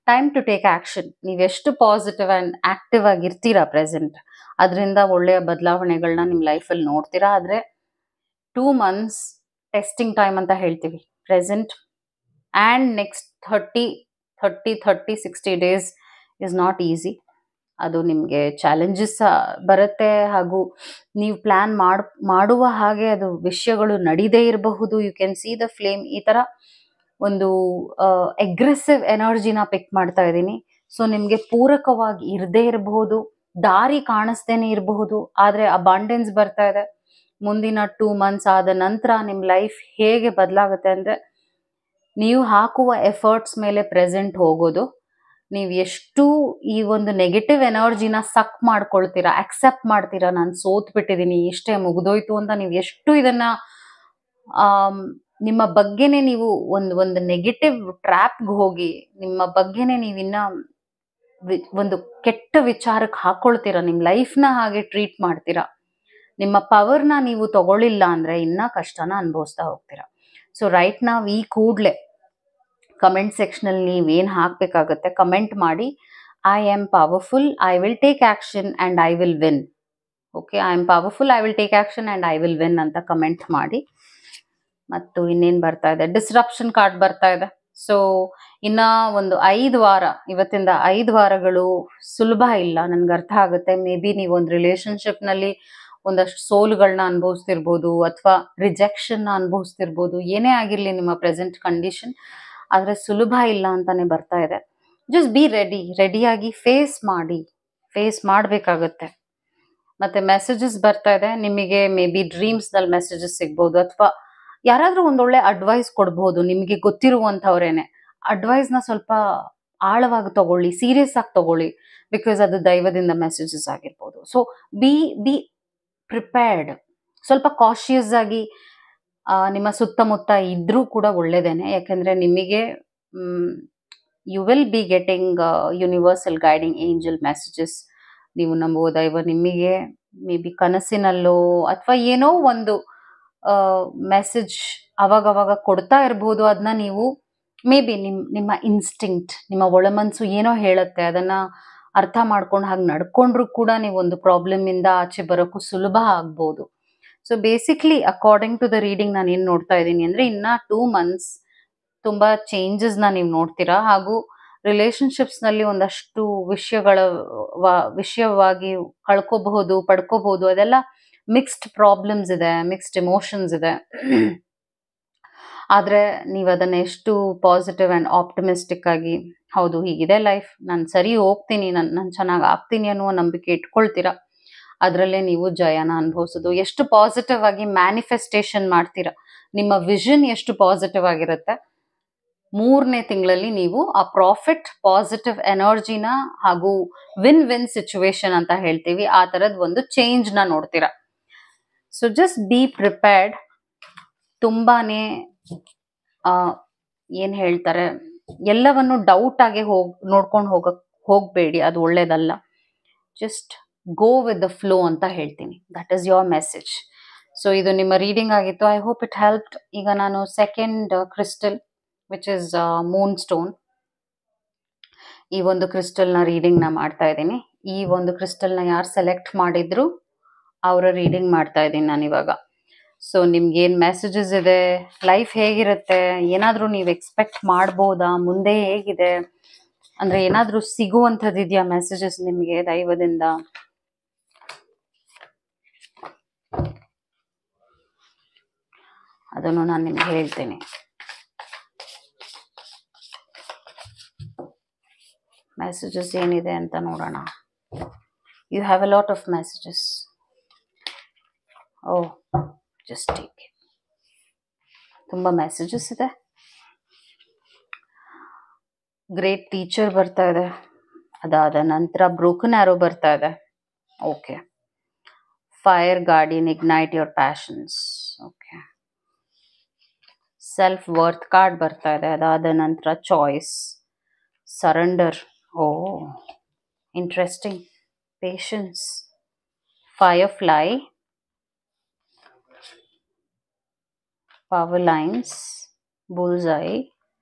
ಟೈಮ್ ಟು ಟೇಕ್ ಆ್ಯಕ್ಷನ್. ನೀವೆಷ್ಟು ಪಾಸಿಟಿವ್ ಆ್ಯಂಡ್ ಆ್ಯಕ್ಟಿವ್ ಆಗಿರ್ತೀರಾ ಪ್ರೆಸೆಂಟ್, ಅದರಿಂದ ಒಳ್ಳೆಯ ಬದಲಾವಣೆಗಳನ್ನ ನಿಮ್ಮ ಲೈಫಲ್ಲಿ ನೋಡ್ತೀರಾ. ಆದರೆ 2 months ಟೆಸ್ಟಿಂಗ್ ಟೈಮ್ ಅಂತ ಹೇಳ್ತೀವಿ. Present and next 60 days is not easy. ಅದು ನಿಮಗೆ ಚಾಲೆಂಜಸ್ ಬರುತ್ತೆ, ಹಾಗೂ ನೀವು ಪ್ಲ್ಯಾನ್ ಮಾಡುವ ಹಾಗೆ ಅದು ವಿಷಯಗಳು ನಡೀದೇ ಇರಬಹುದು. You can see the flame. ಈ ಥರ ಒಂದು ಅಗ್ರೆಸಿವ್ ಎನರ್ಜಿನ ಪಿಕ್ ಮಾಡ್ತಾ ಇದ್ದೀನಿ. ಸೊ ನಿಮಗೆ ಪೂರಕವಾಗಿ ಇರದೇ ಇರಬಹುದು, ದಾರಿ ಕಾಣಿಸ್ದೇನೆ ಇರಬಹುದು, ಆದರೆ ಅಬಾಂಡೆನ್ಸ್ ಬರ್ತಾ ಇದೆ. ಮುಂದಿನ 2 months ಆದ ನಂತರ ನಿಮ್ಮ ಲೈಫ್ ಹೇಗೆ ಬದಲಾಗುತ್ತೆ ಅಂದರೆ, ನೀವು ಹಾಕುವ ಎಫರ್ಟ್ಸ್ ಮೇಲೆ ಪ್ರೆಸೆಂಟ್ ಹೋಗೋದು. ನೀವು ಎಷ್ಟು ಈ ಒಂದು ನೆಗೆಟಿವ್ ಎನರ್ಜಿನ ಸಕ್ ಮಾಡ್ಕೊಳ್ತೀರಾ, ಅಕ್ಸೆಪ್ಟ್ ಮಾಡ್ತೀರಾ, ನಾನು ಸೋತ್ ಬಿಟ್ಟಿದ್ದೀನಿ, ಇಷ್ಟೇ ಮುಗಿದೋಯ್ತು ಅಂತ ನೀವು ಎಷ್ಟು ಇದನ್ನ ನಿಮ್ಮ ಬಗ್ಗೆನೇ ನೀವು ಒಂದು ನೆಗೆಟಿವ್ ಟ್ರ್ಯಾಪ್ಗೆ ಹೋಗಿ ನಿಮ್ಮ ಬಗ್ಗೆನೇ ನೀವಿನ್ನ ಒಂದು ಕೆಟ್ಟ ವಿಚಾರಕ್ಕೆ ಹಾಕೊಳ್ತೀರಾ, ನಿಮ್ಮ ಲೈಫ್ನ ಹಾಗೆ ಟ್ರೀಟ್ ಮಾಡ್ತೀರಾ, ನಿಮ್ಮ ಪವರ್ನ ನೀವು ತಗೊಳ್ಳಿಲ್ಲ ಅಂದರೆ ಇನ್ನೂ ಕಷ್ಟನ ಅನುಭವಿಸ್ತಾ ಹೋಗ್ತೀರಾ. ಸೊ ರೈಟ್ ನಾವು ಈ ಕೂಡಲೇ ಕಮೆಂಟ್ ಸೆಕ್ಷನಲ್ಲಿ ನೀವೇನು ಹಾಕಬೇಕಾಗತ್ತೆ ಕಮೆಂಟ್ ಮಾಡಿ. I am powerful, I will take action and I will win. Okay, I am powerful, I will take action and I will win ಅಂತ ಕಮೆಂಟ್ ಮಾಡಿ. ಮತ್ತು ಇನ್ನೇನು ಬರ್ತಾ ಇದೆ, ಡಿಸ್ರಪ್ಷನ್ ಕಾರ್ಡ್ ಬರ್ತಾ ಇದೆ. ಸೊ ಇನ್ನು ಒಂದು 5 ವಾರ, ಇವತ್ತಿಂದ 5 ವಾರಗಳು ಸುಲಭ ಇಲ್ಲ, ನನಗೆ ಅರ್ಥ ಆಗುತ್ತೆ. ಮೇ ಬಿ ನೀವು ಒಂದು ರಿಲೇಷನ್ಶಿಪ್ನಲ್ಲಿ ಒಂದಷ್ಟು ಸೋಲುಗಳನ್ನ ಅನುಭವಿಸ್ತಿರ್ಬೋದು, ಅಥವಾ ರಿಜೆಕ್ಷನ್ನ ಅನುಭವಿಸ್ತಿರ್ಬೋದು. ಏನೇ ಆಗಿರಲಿ ನಿಮ್ಮ ಪ್ರೆಸೆಂಟ್ ಕಂಡೀಷನ್, ಆದರೆ ಸುಲಭ ಇಲ್ಲ ಅಂತಾನೆ ಬರ್ತಾ ಇದೆ. ಜಸ್ಟ್ ಬಿ ರೆಡಿಯಾಗಿ ಫೇಸ್ ಮಾಡಬೇಕಾಗತ್ತೆ. ಮತ್ತು ಮೆಸೇಜಸ್ ಬರ್ತಾ ಇದೆ ನಿಮಗೆ. ಮೇ ಬಿ ಡ್ರೀಮ್ಸ್ನಲ್ಲಿ ಮೆಸೇಜಸ್ ಸಿಗ್ಬೋದು, ಅಥವಾ ಯಾರಾದರೂ ಒಂದೊಳ್ಳೆ ಅಡ್ವೈಸ್ ಕೊಡ್ಬೋದು, ನಿಮಗೆ ಗೊತ್ತಿರುವಂಥವ್ರೇನೆ. ಅಡ್ವೈಸ್ನ ಸ್ವಲ್ಪ ಆಳವಾಗಿ ತಗೊಳ್ಳಿ, ಸೀರಿಯಸ್ ಆಗಿ ತಗೊಳ್ಳಿ, ಬಿಕಾಸ್ ಅದು ದೈವದಿಂದ ಮೆಸೇಜಸ್ ಆಗಿರ್ಬೋದು. So be prepared. ಸ್ವಲ್ಪ ಕಾಶಿಯಸ್ ಆಗಿ ನಿಮ್ಮ ಸುತ್ತಮುತ್ತ ಇದ್ರೂ ಕೂಡ ಒಳ್ಳೆಯದೇನೆ. ಯಾಕೆಂದರೆ ನಿಮಗೆ you will be getting universal guiding angel messages. ನೀವು ನಂಬುವ ದೈವ ನಿಮಗೆ ಮೇ ಬಿ ಕನಸಿನಲ್ಲೋ ಅಥವಾ ಏನೋ ಒಂದು ಮೆಸೇಜ್ ಅವಾಗವಾಗ ಕೊಡ್ತಾ ಇರ್ಬೋದು. ಅದನ್ನ ನೀವು ಮೇ ಬಿ ನಿಮ್ಮ ಇನ್ಸ್ಟಿಂಕ್ಟ್, ನಿಮ್ಮ ಒಳಮನಸ್ಸು ಏನೋ ಹೇಳುತ್ತೆ, ಅದನ್ನು ಅರ್ಥ ಮಾಡ್ಕೊಂಡು ಹಾಗೆ ನಡ್ಕೊಂಡ್ರೂ ಕೂಡ ನೀವು ಒಂದು ಪ್ರಾಬ್ಲಮಿಂದ ಆಚೆ ಬರೋಕ್ಕೂ ಸುಲಭ ಆಗ್ಬೋದು. So basically according to the reading ನಾನು ಏನು ನೋಡ್ತಾ ಇದ್ದೀನಿ ಅಂದರೆ, ಇನ್ನು 2 months ತುಂಬ ಚೇಂಜಸ್ನ ನೀವು ನೋಡ್ತೀರಾ. ಹಾಗೂ ರಿಲೇಷನ್ಶಿಪ್ಸ್ನಲ್ಲಿ ಒಂದಷ್ಟು ವಿಷಯವಾಗಿ ಕಳ್ಕೋಬಹುದು, ಪಡ್ಕೋಬಹುದು. ಅದೆಲ್ಲ ಮಿಕ್ಸ್ಡ್ ಪ್ರಾಬ್ಲಮ್ಸ್ ಇದೆ, ಮಿಕ್ಸ್ಡ್ ಎಮೋಷನ್ಸ್ ಇದೆ. ಆದರೆ ನೀವು ಅದನ್ನು ಎಷ್ಟು ಪಾಸಿಟಿವ್ ಆ್ಯಂಡ್ ಆಪ್ಟಿಮಿಸ್ಟಿಕ್ ಆಗಿ, ಹೌದು ಹೀಗಿದೆ ಲೈಫ್, ನಾನು ಸರಿ ಹೋಗ್ತೀನಿ, ನಾನು ಚೆನ್ನಾಗಿ ಆಗ್ತೀನಿ ಅನ್ನುವ ನಂಬಿಕೆ ಇಟ್ಕೊಳ್ತೀರಾ, ಅದರಲ್ಲೇ ನೀವು ಜಯನ ಅನುಭವಿಸೋದು. ಎಷ್ಟು ಪಾಸಿಟಿವ್ ಆಗಿ ಮ್ಯಾನಿಫೆಸ್ಟೇಷನ್ ಮಾಡ್ತೀರಾ, ನಿಮ್ಮ ವಿಷನ್ ಎಷ್ಟು ಪಾಸಿಟಿವ್ ಆಗಿರುತ್ತೆ, 3ನೇ ತಿಂಗಳಲ್ಲಿ ನೀವು ಆ ಪ್ರಾಫಿಟ್, ಪಾಸಿಟಿವ್ ಎನರ್ಜಿನ ಹಾಗೂ ವಿನ್ ಸಿಚುವೇಶನ್ ಅಂತ ಹೇಳ್ತೀವಿ, ಆ ಥರದ್ದು ಒಂದು ಚೇಂಜ್ನ ನೋಡ್ತೀರಾ. So just be prepared. ತುಂಬಾನೇ ಏನು ಹೇಳ್ತಾರೆ, ಎಲ್ಲವನ್ನು ಡೌಟ್ ಆಗಿ ನೋಡ್ಕೊಂಡು ಹೋಗಬೇಡಿ, ಅದು ಒಳ್ಳೇದಲ್ಲ. Just go with the flow ಅಂತ ಹೇಳ್ತೀನಿ. That is your message. So ಇದು ನಿಮ್ಮ ರೀಡಿಂಗ್ ಆಗಿತ್ತು. I hope it helped. ಈಗ ನಾನು second crystal which is Moon stone, ಈ ಒಂದು ಕ್ರಿಸ್ಟಲ್ನ ರೀಡಿಂಗ್ನ ಮಾಡ್ತಾ ಇದ್ದೀನಿ. ಈ ಒಂದು ಕ್ರಿಸ್ಟಲ್ನ ಯಾರು ಸೆಲೆಕ್ಟ್ ಮಾಡಿದ್ರು ಅವರ ರೀಡಿಂಗ್ ಮಾಡ್ತಾ ಇದ್ದೀನಿ ನಾನು ಇವಾಗ. ಸೊ ನಿಮ್ಗೇನು ಮೆಸೇಜಸ್ ಇದೆ, ಲೈಫ್ ಹೇಗಿರುತ್ತೆ, ಏನಾದರೂ ನೀವು ಎಕ್ಸ್ಪೆಕ್ಟ್ ಮಾಡ್ಬೋದಾ, ಮುಂದೆ ಹೇಗಿದೆ ಅಂದರೆ ಏನಾದರೂ ಸಿಗುವಂಥದ್ದು ಇದೆಯಾ ಮೆಸೇಜಸ್ ನಿಮಗೆ ದೈವದಿಂದ? ಅದನ್ನು ನಾನು ನಿಮ್ಗೆ ಹೇಳ್ತೀನಿ. ಮೆಸೇಜಸ್ ಏನಿದೆ ಅಂತ ನೋಡೋಣ. You have a lot of messages. Oh just take it. ತುಂಬ ಮೆಸೇಜಸ್ ಇದೆ. ಗ್ರೇಟ್ ಟೀಚರ್ ಬರ್ತಾ ಇದೆ, ಅದಾದ ನಂತರ ಬ್ರೋಕನ್ ಆರೋ ಬರ್ತಾ ಇದೆ. Okay, fire guardian, ignite your passions. Okay, self worth card ಬರ್ತಾ ಇದೆ. ಅದಾದ ನಂತರ choice, surrender. Oh interesting. Patience, firefly, power lines, bullseye,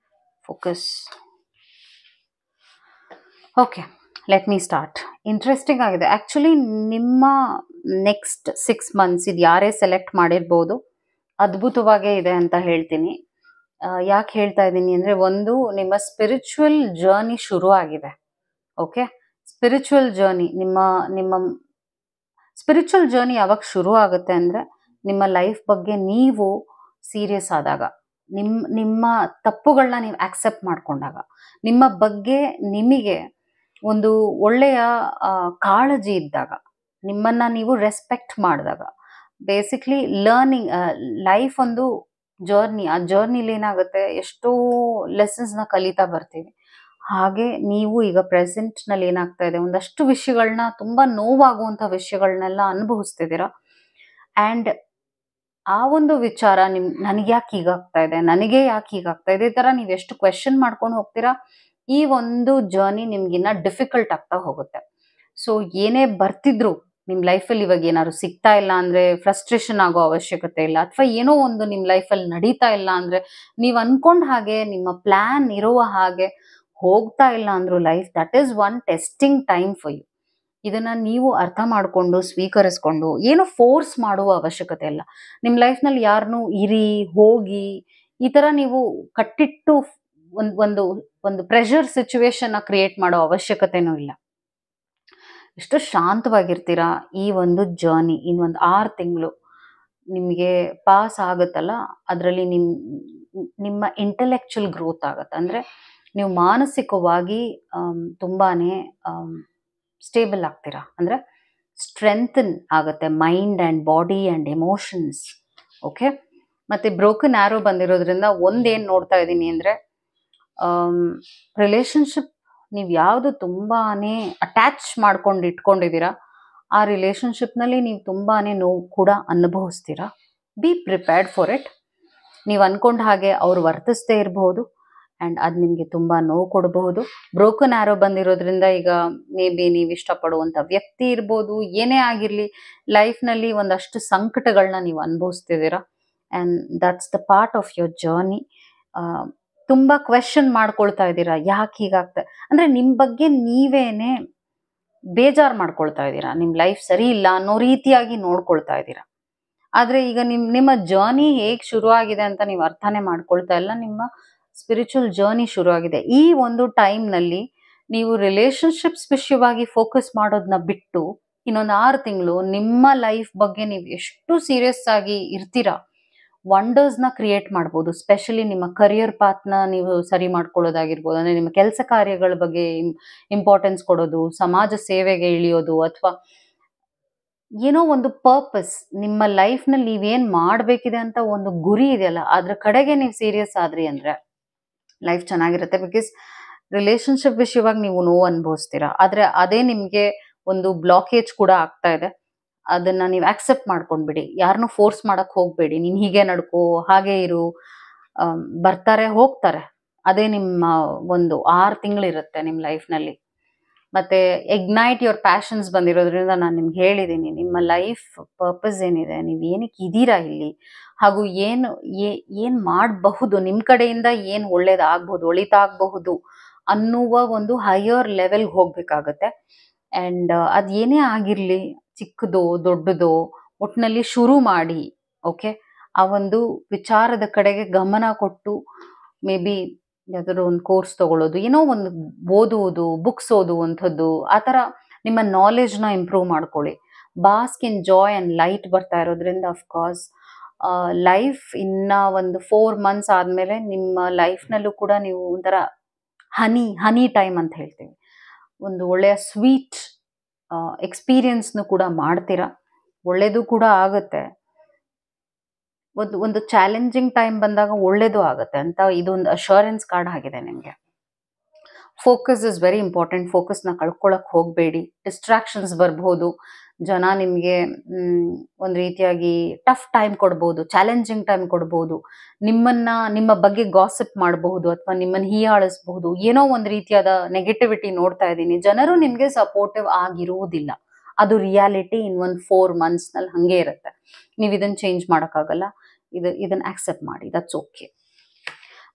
focus. Okay, let me start. Interesting ಆಗಿದೆ ಆ್ಯಕ್ಚುಲಿ. ನಿಮ್ಮ ನೆಕ್ಸ್ಟ್ 6 months ಇದು ಯಾರೇ ಸೆಲೆಕ್ಟ್ ಮಾಡಿರ್ಬೋದು, ಅದ್ಭುತವಾಗೇ ಇದೆ ಅಂತ ಹೇಳ್ತೀನಿ. ಯಾಕೆ ಹೇಳ್ತಾ ಇದ್ದೀನಿ ಅಂದರೆ, ಒಂದು ನಿಮ್ಮ ಸ್ಪಿರಿಚುವಲ್ ಜರ್ನಿ ಶುರು ಆಗಿದೆ. ಓಕೆ, ಸ್ಪಿರಿಚುವಲ್ ಜರ್ನಿ ನಿಮ್ಮ ಸ್ಪಿರಿಚುವಲ್ ಜರ್ನಿ ಯಾವಾಗ ಶುರು ಆಗುತ್ತೆ ಅಂದರೆ, ನಿಮ್ಮ ಲೈಫ್ ಬಗ್ಗೆ ನೀವು ಸೀರಿಯಸ್ ಆದಾಗ, ನಿಮ್ಮ ತಪ್ಪುಗಳನ್ನ ನೀವು ಆಕ್ಸೆಪ್ಟ್ ಮಾಡ್ಕೊಂಡಾಗ, ನಿಮ್ಮ ಬಗ್ಗೆ ನಿಮಗೆ ಒಂದು ಒಳ್ಳೆಯ ಕಾಳಜಿ ಇದ್ದಾಗ, ನಿಮ್ಮನ್ನ ನೀವು ರೆಸ್ಪೆಕ್ಟ್ ಮಾಡಿದಾಗ, ಬೇಸಿಕ್ಲಿ ಲರ್ನಿಂಗ್ ಲೈಫ್ ಒಂದು ಜರ್ನಿ. ಆ ಜರ್ನಿಲಿ ಏನಾಗುತ್ತೆ, ಎಷ್ಟೋ ಲೆಸನ್ಸ್ನ ಕಲಿತಾ ಬರ್ತೀವಿ. ಹಾಗೆ ನೀವು ಈಗ ಪ್ರೆಸೆಂಟ್ನಲ್ಲಿ ಏನಾಗ್ತಾ ಇದೆ, ಒಂದಷ್ಟು ವಿಷಯಗಳನ್ನ, ತುಂಬ ನೋವಾಗುವಂಥ ವಿಷಯಗಳನ್ನೆಲ್ಲ ಅನುಭವಿಸ್ತಿದ್ದೀರಾ. ಆ್ಯಂಡ್ ಆ ಒಂದು ವಿಚಾರ ನನಗೆ ಯಾಕೆ ಹೀಗಾಗ್ತಾ ಇದೆ, ನನಗೆ ಯಾಕೆ ಹೀಗಾಗ್ತಾ ಇದೆ, ಈ ಥರ ನೀವು ಎಷ್ಟು ಕ್ವೆಶನ್ ಮಾಡ್ಕೊಂಡು ಹೋಗ್ತೀರಾ, ಈ ಒಂದು ಜರ್ನಿ ನಿಮ್ಗಿನ್ನ ಡಿಫಿಕಲ್ಟ್ ಆಗ್ತಾ ಹೋಗುತ್ತೆ. ಸೊ ಏನೇ ಬರ್ತಿದ್ರು ನಿಮ್ಮ ಲೈಫಲ್ಲಿ, ಇವಾಗ ಏನಾದ್ರು ಸಿಗ್ತಾ ಇಲ್ಲ ಅಂದರೆ ಫ್ರಸ್ಟ್ರೇಷನ್ ಆಗೋ ಅವಶ್ಯಕತೆ ಇಲ್ಲ. ಅಥವಾ ಏನೋ ಒಂದು ನಿಮ್ಮ ಲೈಫಲ್ಲಿ ನಡೀತಾ ಇಲ್ಲ ಅಂದರೆ, ನೀವು ಅನ್ಕೊಂಡ ಹಾಗೆ ನಿಮ್ಮ ಪ್ಲ್ಯಾನ್ ಇರುವ ಹಾಗೆ ಹೋಗ್ತಾ ಇಲ್ಲ ಅಂದರೂ life, that is one testing time for you. ಇದನ್ನು ನೀವು ಅರ್ಥ ಮಾಡಿಕೊಂಡು ಸ್ವೀಕರಿಸ್ಕೊಂಡು, ಏನೋ ಫೋರ್ಸ್ ಮಾಡುವ ಅವಶ್ಯಕತೆ ಇಲ್ಲ. ನಿಮ್ಮ ಲೈಫ್ನಲ್ಲಿ ಯಾರನ್ನೂ ಇರಿ ಹೋಗಿ ಈ ಥರ ನೀವು ಕಟ್ಟಿಟ್ಟು ಒಂದು ಪ್ರೆಷರ್ ಸಿಚುವೇಶನ್ನ ಕ್ರಿಯೇಟ್ ಮಾಡೋ ಅವಶ್ಯಕತೆನೂ ಇಲ್ಲ. ಎಷ್ಟು ಶಾಂತವಾಗಿರ್ತೀರಾ, ಈ ಒಂದು ಜರ್ನಿ ಇನ್ನೊಂದು 6 ತಿಂಗಳು ನಿಮಗೆ ಪಾಸ್ ಆಗುತ್ತಲ್ಲ, ಅದರಲ್ಲಿ ನಿಮ್ಮ ಇಂಟೆಲೆಕ್ಚುಯಲ್ ಗ್ರೋತ್ ಆಗುತ್ತೆ. ಅಂದರೆ ನೀವು ಮಾನಸಿಕವಾಗಿ ತುಂಬಾ ಸ್ಟೇಬಲ್ ಆಗ್ತೀರಾ. ಅಂದರೆ ಸ್ಟ್ರೆಂಥನ್ ಆಗುತ್ತೆ mind and body and emotions. Okay, ಮತ್ತು ಬ್ರೋಕನ್ ಆ್ಯರೋ ಬಂದಿರೋದ್ರಿಂದ ಒಂದೇನು ನೋಡ್ತಾ ಇದ್ದೀನಿ ಅಂದರೆ, ರಿಲೇಷನ್ಶಿಪ್ ನೀವು ಯಾವುದು ತುಂಬಾ ಅಟ್ಯಾಚ್ ಮಾಡ್ಕೊಂಡು ಇಟ್ಕೊಂಡಿದ್ದೀರಾ, ಆ ರಿಲೇಷನ್ಶಿಪ್ನಲ್ಲಿ ನೀವು ತುಂಬಾ ನೋವು ಕೂಡ ಅನುಭವಿಸ್ತೀರಾ. Be prepared for it. ನೀವು ಅಂದ್ಕೊಂಡ ಹಾಗೆ ಅವ್ರು ವರ್ತಿಸದೇ ಇರಬಹುದು, ಆ್ಯಂಡ್ ಅದು ನಿಮಗೆ ತುಂಬ ನೋವು ಕೊಡಬಹುದು. ಬ್ರೋಕನ್ ಆ್ಯರೋ ಬಂದಿರೋದ್ರಿಂದ ಈಗ ಮೇ ಬಿ ನೀವು ಇಷ್ಟಪಡುವಂಥ ವ್ಯಕ್ತಿ ಇರ್ಬೋದು, ಏನೇ ಆಗಿರಲಿ, ಲೈಫ್ನಲ್ಲಿ ಒಂದಷ್ಟು ಸಂಕಟಗಳನ್ನ ನೀವು ಅನುಭವಿಸ್ತಿದ್ದೀರಾ. And that's the part of your journey. ತುಂಬ ಕ್ವೆಶನ್ ಮಾಡ್ಕೊಳ್ತಾ ಇದ್ದೀರಾ, ಯಾಕೆ ಹೀಗಾಗ್ತದೆ ಅಂದರೆ ನಿಮ್ಮ ಬಗ್ಗೆ ನೀವೇನೇ ಬೇಜಾರು ಮಾಡ್ಕೊಳ್ತಾ ಇದ್ದೀರಾ, ನಿಮ್ಮ ಲೈಫ್ ಸರಿ ಇಲ್ಲ ಅನ್ನೋ ರೀತಿಯಾಗಿ ನೋಡ್ಕೊಳ್ತಾ ಇದ್ದೀರಾ. ಆದರೆ ಈಗ ನಿಮ್ಮ ಜರ್ನಿ ಹೇಗೆ ಶುರು ಆಗಿದೆ ಅಂತ ನೀವು ಅರ್ಥನೇ ಮಾಡ್ಕೊಳ್ತಾ ಇಲ್ಲ. ನಿಮ್ಮ ಸ್ಪಿರಿಚುವಲ್ ಜರ್ನಿ ಶುರು ಆಗಿದೆ. ಈ ಒಂದು ಟೈಮ್ನಲ್ಲಿ ನೀವು ರಿಲೇಷನ್ಶಿಪ್ಸ್ ವಿಷಯವಾಗಿ ಫೋಕಸ್ ಮಾಡೋದನ್ನ ಬಿಟ್ಟು, ಇನ್ನೊಂದು 6 ತಿಂಗಳು ನಿಮ್ಮ ಲೈಫ್ ಬಗ್ಗೆ ನೀವು ಎಷ್ಟು ಸೀರಿಯಸ್ ಆಗಿ ಇರ್ತೀರಾ, ವಂಡರ್ಸ್ನ ಕ್ರಿಯೇಟ್ ಮಾಡ್ಬೋದು. ಸ್ಪೆಷಲಿ ನಿಮ್ಮ ಕರಿಯರ್ ಪಾತ್ನ ನೀವು ಸರಿ ಮಾಡ್ಕೊಳ್ಳೋದಾಗಿರ್ಬೋದು, ಅಂದರೆ ನಿಮ್ಮ ಕೆಲಸ ಕಾರ್ಯಗಳ ಬಗ್ಗೆ ಇಂಪಾರ್ಟೆನ್ಸ್ ಕೊಡೋದು, ಸಮಾಜ ಸೇವೆಗೆ ಇಳಿಯೋದು, ಅಥವಾ ಏನೋ ಒಂದು ಪರ್ಪಸ್, ನಿಮ್ಮ ಲೈಫ್ನಲ್ಲಿ ನೀವೇನು ಮಾಡಬೇಕಿದೆ ಅಂತ ಒಂದು ಗುರಿ ಇದೆಯಲ್ಲ, ಅದ್ರ ಕಡೆಗೆ ನೀವು ಸೀರಿಯಸ್ ಆದ್ರಿ ಅಂದರೆ ಲೈಫ್ ಚೆನ್ನಾಗಿರುತ್ತೆ. ಬಿಕಾಸ್ ರಿಲೇಷನ್ಶಿಪ್ ವಿಷಯವಾಗಿ ನೀವು ನೋವು ಅನುಭವಿಸ್ತೀರಾ, ಆದರೆ ಅದೇ ನಿಮಗೆ ಒಂದು ಬ್ಲಾಕೇಜ್ ಕೂಡ ಆಗ್ತಾ ಇದೆ. ಅದನ್ನು ನೀವು ಆಕ್ಸೆಪ್ಟ್ ಮಾಡ್ಕೊಂಡ್ಬಿಡಿ. ಯಾರನ್ನೂ ಫೋರ್ಸ್ ಮಾಡೋಕ್ಕೆ ಹೋಗಬೇಡಿ. ನೀನು ಹೀಗೆ ನಡ್ಕೋ, ಹಾಗೆ ಇರು. ಬರ್ತಾರೆ ಹೋಗ್ತಾರೆ. ಅದೇ ನಿಮ್ಮ ಒಂದು 6 ತಿಂಗಳಿರುತ್ತೆ ನಿಮ್ಮ ಲೈಫ್ನಲ್ಲಿ. ಮತ್ತು ಇಗ್ನೈಟ್ ಯುವರ್ ಪ್ಯಾಷನ್ಸ್ ಬಂದಿರೋದ್ರಿಂದ ನಾನು ನಿಮ್ಗೆ ಹೇಳಿದ್ದೀನಿ, ನಿಮ್ಮ ಲೈಫ್ ಪರ್ಪಸ್ ಏನಿದೆ, ನೀವು ಏನಕ್ಕೆ ಇದ್ದೀರಾ ಇಲ್ಲಿ, ಹಾಗೂ ಏನು ಮಾಡಬಹುದು, ನಿಮ್ಮ ಕಡೆಯಿಂದ ಏನು ಒಳ್ಳೇದಾಗಬಹುದು, ಒಳಿತಾಗಬಹುದು ಅನ್ನುವ ಒಂದು ಹೈಯರ್ ಲೆವೆಲ್ಗೆ ಹೋಗಬೇಕಾಗತ್ತೆ. ಆ್ಯಂಡ್ ಅದು ಏನೇ ಆಗಿರಲಿ, ಚಿಕ್ಕದೋ ದೊಡ್ಡದೋ, ಒಟ್ಟಿನಲ್ಲಿ ಶುರು ಮಾಡಿ. ಓಕೆ, ಆ ಒಂದು ವಿಚಾರದ ಕಡೆಗೆ ಗಮನ ಕೊಟ್ಟು, ಮೇ ಬಿ ಯಾವ್ದಾದ್ರು ಒಂದು ಕೋರ್ಸ್ ತೊಗೊಳ್ಳೋದು, ಏನೋ ಒಂದು ಓದುವುದು, ಬುಕ್ಸ್ ಓದುವಂಥದ್ದು, ಆ ಥರ ನಿಮ್ಮ ನಾಲೆಜ್ನ ಇಂಪ್ರೂವ್ ಮಾಡ್ಕೊಳ್ಳಿ. Basque in joy and light ಬರ್ತಾ ಇರೋದ್ರಿಂದ ಅಫ್ಕೋರ್ಸ್ ಲೈಫ್ ಇನ್ನು ಒಂದು 4 months ಆದಮೇಲೆ ನಿಮ್ಮ ಲೈಫ್ನಲ್ಲೂ ಕೂಡ ನೀವು ಒಂಥರ ಹನಿ ಟೈಮ್ ಅಂತ ಹೇಳ್ತೀವಿ, ಒಂದು ಒಳ್ಳೆಯ ಸ್ವೀಟ್ ಎಕ್ಸ್ಪೀರಿಯನ್ಸ್ನು ಕೂಡ ಮಾಡ್ತೀರಾ. ಒಳ್ಳೆಯದು ಕೂಡ ಆಗುತ್ತೆ. ಒಂದು ಚಾಲೆಂಜಿಂಗ್ ಟೈಮ್ ಬಂದಾಗ ಒಳ್ಳೇದು ಆಗುತ್ತೆ ಅಂತ ಇದೊಂದು ಅಶ್ಯೂರೆನ್ಸ್ ಕಾರ್ಡ್ ಆಗಿದೆ ನಿಮಗೆ. Focus is very important. ಫೋಕಸ್ನ ಕಳ್ಕೊಳ್ಳೋಕೆ ಹೋಗಬೇಡಿ. ಡಿಸ್ಟ್ರಾಕ್ಷನ್ಸ್ ಬರ್ಬೋದು. ಜನ ನಿಮಗೆ ಒಂದು ರೀತಿಯಾಗಿ ಟಫ್ ಟೈಮ್ ಕೊಡ್ಬೋದು, ಚಾಲೆಂಜಿಂಗ್ ಟೈಮ್ ಕೊಡ್ಬೋದು, ನಿಮ್ಮ ಬಗ್ಗೆ ಗಾಸಿಪ್ ಮಾಡಬಹುದು, ಅಥವಾ ನಿಮ್ಮನ್ನು ಹೀಯಾಳಿಸಬಹುದು. ಏನೋ ಒಂದು ರೀತಿಯಾದ ನೆಗೆಟಿವಿಟಿ ನೋಡ್ತಾ ಇದ್ದೀನಿ. ಜನರು ನಿಮಗೆ ಸಪೋರ್ಟಿವ್ ಆಗಿರುವುದಿಲ್ಲ. ಅದು ರಿಯಾಲಿಟಿ. ಇನ್ ಒಂದು 4 monthsನಲ್ಲಿ ಹಾಗೆ ಇರುತ್ತೆ. ನೀವು ಇದನ್ನು ಚೇಂಜ್ ಮಾಡೋಕ್ಕಾಗಲ್ಲ. ಇದನ್ನ ಆಕ್ಸೆಪ್ಟ್ ಮಾಡಿ, ದಟ್ಸ್ ಓಕೆ.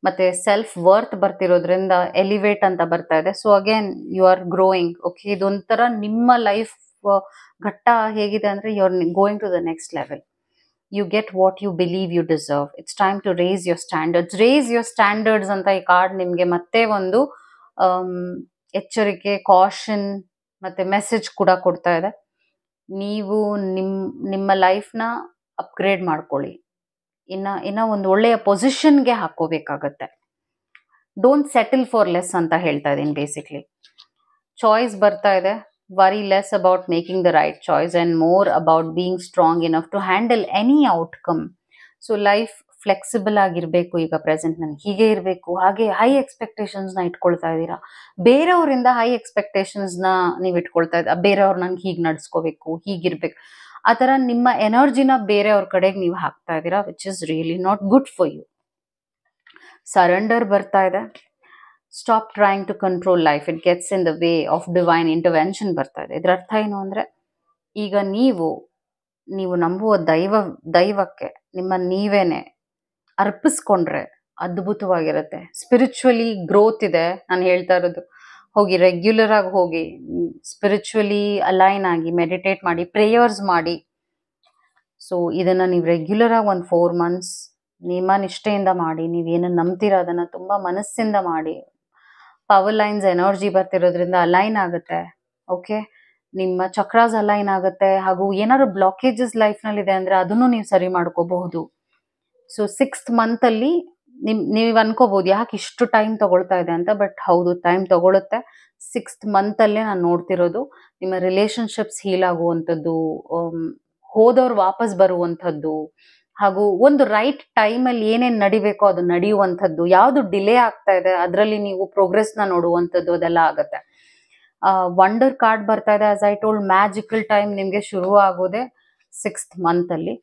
ಮತ್ತೆ ಸೆಲ್ಫ್ ವರ್ತ್ ಬರ್ತಿರೋದ್ರಿಂದ ಎಲಿವೇಟ್ ಅಂತ ಬರ್ತಾ ಇದೆ. So again you are growing. Okay, ಇದೊಂಥರ ನಿಮ್ಮ ಲೈಫ್ ಘಟ್ಟ ಹೇಗಿದೆ ಅಂದ್ರೆ you are going to the next level. You get what you believe you deserve. It's time to raise your standards. Raise your standards ಅಂತ ಈ ಕಾರ್ಡ್ ನಿಮ್ಗೆ ಮತ್ತೆ ಒಂದು ಎಚ್ಚರಿಕೆ, ಕಾಷನ್ ಮತ್ತೆ ಮೆಸೇಜ್ ಕೂಡ ಕೊಡ್ತಾ ಇದೆ. ನೀವು ನಿಮ್ಮ ಲೈಫ್ನ ಅಪ್ಗ್ರೇಡ್ ಮಾಡ್ಕೊಳ್ಳಿ, ಇನ್ನ ಒಂದು ಒಳ್ಳೆಯ ಪೊಸಿಷನ್ಗೆ ಹಾಕೋಬೇಕಾಗತ್ತೆ. ಡೋಂಟ್ ಸೆಟಲ್ ಫಾರ್ ಲೆಸ್ ಅಂತ ಹೇಳ್ತಾ ಇದ್ದೀನಿ ಬೇಸಿಕ್ಲಿ. ಚಾಯ್ಸ್ ಬರ್ತಾ ಇದೆ. Worry less about making the right choice and more about being strong enough to handle any outcome. So life flexible ಆಗಿರಬೇಕು. ಈಗ ಪ್ರೆಸೆಂಟ್ ನನಗೆ ಹೀಗೆ ಇರಬೇಕು, ಹಾಗೆ ಹೈ ಎಕ್ಸ್ಪೆಕ್ಟೇಷನ್ಸ್ನ ಇಟ್ಕೊಳ್ತಾ ಇದ್ದೀರಾ. ಬೇರೆಯವರಿಂದ ಹೈ ಎಕ್ಸ್ಪೆಕ್ಟೇಷನ್ಸ್ನ ನೀವು ಇಟ್ಕೊಳ್ತಾ ಇದ್ದೀರಾ. ಬೇರೆಯವ್ರು ನಂಗೆ ಹೀಗೆ ನಡ್ಸ್ಕೋಬೇಕು, ಹೀಗಿರ್ಬೇಕು, ಆ ಥರ ನಿಮ್ಮ ಎನರ್ಜಿನ ಬೇರೆಯವ್ರ ಕಡೆಗೆ ನೀವು ಹಾಕ್ತಾ ಇದ್ದೀರಾ, which is really not good for you. Surrender ಬರ್ತಾ ಇದೆ. Stop trying to control life, it gets in the way of divine intervention ಬರ್ತಾ ಇದೆ. ಇದರ ಅರ್ಥ ಏನು ಅಂದರೆ, ಈಗ ನೀವು ನಂಬುವ ದೈವಕ್ಕೆ ನಿಮ್ಮ ನೀವೇನೆ ಅರ್ಪಿಸ್ಕೊಂಡ್ರೆ ಅದ್ಭುತವಾಗಿರುತ್ತೆ. ಸ್ಪಿರಿಚುವಲಿ ಗ್ರೋತ್ ಇದೆ. ನಾನು ಹೇಳ್ತಾ ಇರೋದು, ಹೋಗಿ ರೆಗ್ಯುಲರ್ ಆಗಿ ಹೋಗಿ ಸ್ಪಿರಿಚುವಲಿ ಅಲೈನ್ ಆಗಿ ಮೆಡಿಟೇಟ್ ಮಾಡಿ, ಪ್ರೇಯರ್ಸ್ ಮಾಡಿ. ಸೊ ಇದನ್ನ ನೀವು ರೆಗ್ಯುಲರ್ ಆಗಿ ಒಂದು 4 months ನಿಮ್ಮ ನಿಷ್ಠೆಯಿಂದ ಮಾಡಿ. ನೀವೇನನ್ನು ನಂಬ್ತೀರಾ ಅದನ್ನ ತುಂಬಾ ಮನಸ್ಸಿಂದ ಮಾಡಿ. ಪವರ್ ಲೈನ್ಸ್ ಎನರ್ಜಿ ಬರ್ತಿರೋದ್ರಿಂದ ಅಲೈನ್ ಆಗುತ್ತೆ. ಓಕೆ, ನಿಮ್ಮ ಚಕ್ರಾಸ್ ಅಲೈನ್ ಆಗುತ್ತೆ. ಹಾಗೂ ಏನಾದ್ರು ಬ್ಲಾಕೇಜಸ್ ಲೈಫ್ನಲ್ಲಿ ಇದೆ ಅಂದ್ರೆ ಅದನ್ನು ನೀವು ಸರಿ ಮಾಡ್ಕೋಬಹುದು. ಸೊ 6th month ಅಲ್ಲಿ ನೀವು ಅನ್ಕೋಬಹುದು ಯಾಕೆ ಇಷ್ಟು ಟೈಮ್ ತಗೊಳ್ತಾ ಇದೆ ಅಂತ. ಬಟ್ ಹೌದು, ಟೈಮ್ ತಗೊಳುತ್ತೆ. 6th month ಅಲ್ಲೇ ನಾನು ನೋಡ್ತಿರೋದು ನಿಮ್ಮ ರಿಲೇಶನ್ಶಿಪ್ಸ್ ಹೀಲ್ ಆಗುವಂಥದ್ದು, ಹೋದವ್ರು ವಾಪಸ್ ಬರುವಂಥದ್ದು, ಹಾಗೂ ಒಂದು ರೈಟ್ ಟೈಮಲ್ಲಿ ಏನೇನು ನಡಿಬೇಕೋ ಅದು ನಡೆಯುವಂಥದ್ದು. ಯಾವುದು ಡಿಲೇ ಆಗ್ತಾ ಇದೆ ಅದರಲ್ಲಿ ನೀವು ಪ್ರೋಗ್ರೆಸ್ನ ನೋಡುವಂಥದ್ದು, ಅದೆಲ್ಲ ಆಗುತ್ತೆ. ವಂಡರ್ ಕಾರ್ಡ್ ಬರ್ತಾ ಇದೆ. As I told, magical time ನಿಮಗೆ ಶುರು ಆಗೋದೆ 6th month ಅಲ್ಲಿ.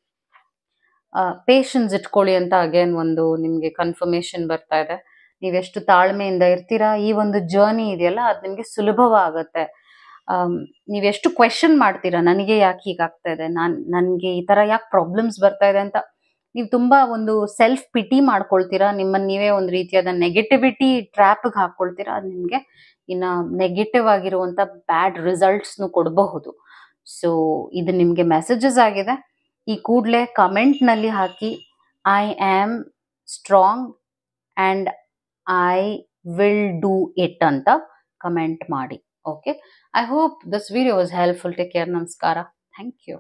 ಪೇಷನ್ಸ್ ಇಟ್ಕೊಳ್ಳಿ ಅಂತ ಅಗೇನ್ ಒಂದು ನಿಮಗೆ ಕನ್ಫರ್ಮೇಶನ್ ಬರ್ತಾ ಇದೆ. ನೀವೆಷ್ಟು ತಾಳ್ಮೆಯಿಂದ ಇರ್ತೀರಾ, ಈ ಒಂದು ಜರ್ನಿ ಇದೆಯಲ್ಲ ಅದು ನಿಮಗೆ ಸುಲಭವಾಗುತ್ತೆ. ನೀವೆಷ್ಟು ಕ್ವೆಶನ್ ಮಾಡ್ತೀರಾ, ನನಗೆ ಯಾಕೆ ಹೀಗಾಗ್ತಾ ಇದೆ, ನನಗೆ ಈ ಥರ ಯಾಕೆ ಪ್ರಾಬ್ಲಮ್ಸ್ ಬರ್ತಾ ಇದೆ ಅಂತ ನೀವು ತುಂಬ ಒಂದು ಸೆಲ್ಫ್ ಪಿಟಿ ಮಾಡ್ಕೊಳ್ತೀರಾ. ನಿಮ್ಮನ್ನು ನೀವೇ ಒಂದು ರೀತಿಯಾದ ನೆಗೆಟಿವಿಟಿ ಟ್ರ್ಯಾಪ್ಗೆ ಹಾಕ್ಕೊಳ್ತೀರಾ. ಅದು ನಿಮಗೆ ಇನ್ನು ನೆಗೆಟಿವ್ ಆಗಿರುವಂಥ ಬ್ಯಾಡ್ ರಿಸಲ್ಟ್ಸ್ನು ಕೊಡಬಹುದು. ಸೊ ಇದು ನಿಮಗೆ ಮೆಸೇಜಸ್ ಆಗಿದೆ. ಈ ಕೂಡಲೇ ಕಮೆಂಟ್ನಲ್ಲಿ ಹಾಕಿ, I am strong and I will do it ಅಂತ ಕಮೆಂಟ್ ಮಾಡಿ. Okay, I hope this video was helpful. Take care. Namaskara. Thank you.